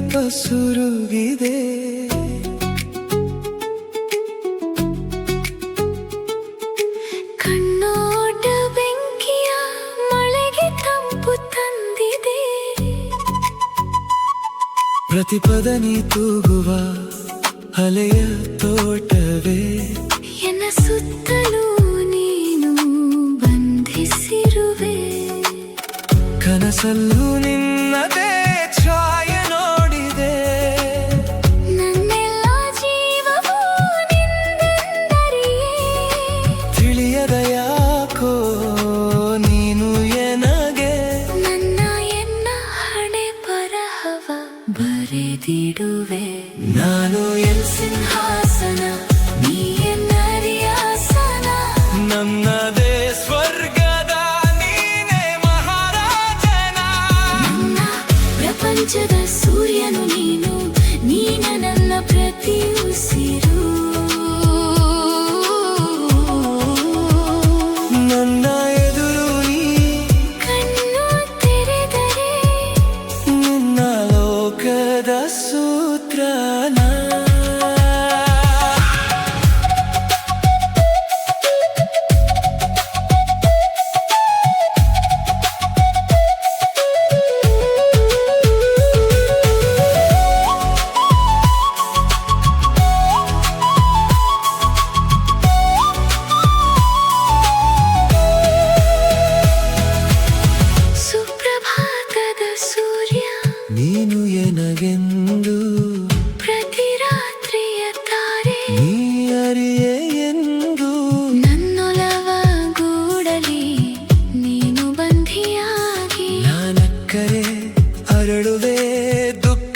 ದೀಪ ಸುರುಗಿದೆ. ಕಣ್ಣೋಟ ಬೆಂಕಿಯ ಮಳೆಗೆ ತಂಪು ತಂದಿದೆ. ಪ್ರತಿಪದ ನೀ ತೂಗುವ ಅಲೆಯ ತೋಟವೇ. ಎನ್ನ ಸುತ್ತಲೂ ನೀನು ಬಂಧಿಸಿರುವೆ. ಕನಸಲ್ಲೂ ನಿನ್ನದೇ ಛಾಯೆ ನೋಡಿದೆ. ನನ್ನೆಲ್ಲ ಜೀವವೂ ನಿಂದೆಂದರಿಯೇ. ತಿಳಿಯದ ಯಾಕೋ ನೀನು ಎನಗೆ. ನನ್ನ ಎನ್ನ ಹಣೆ ಬರಹವ ಬರೆದಿಡುವೆ. ನಾನು ಎನ್ ಸಿಂಹಾಸನ ನೀ ಎನ್ನರಿಯಾಸನ. ನನ್ನದೇ ಸ್ವರ್ಗದ ನೀನೇ ಮಹಾರಾಜನ. ನನ್ನ ಪ್ರಪಂಚದ ಸೂರ್ಯನು ನೀನು, ನೀನ ನನ್ನ ಪ್ರತಿ ಉಸಿರು. ನನ್ನ ಎದುರು ನೀ ಕಣ್ಣು ತೆರೆದರೆ ನಿನ್ನ ಲೋಕದ ಸೂತ್ರನ. ಸುಪ್ರಭಾತದ ಸೂರ್ಯ ನೀನು ಎನಗೆಂದು ಪ್ರತಿ ರಾತ್ರಿಯ ತಾರೆ. ನೀ ಅರಿಯೆ ಎಂದು ನನ್ನೊಲವ ಗೂಡಲಿ ನೀನು ಬಂಧಿಯಾಗಿ. ನಾನಕ್ಕರೆ ಅರಳುವೆ ದುಃಖ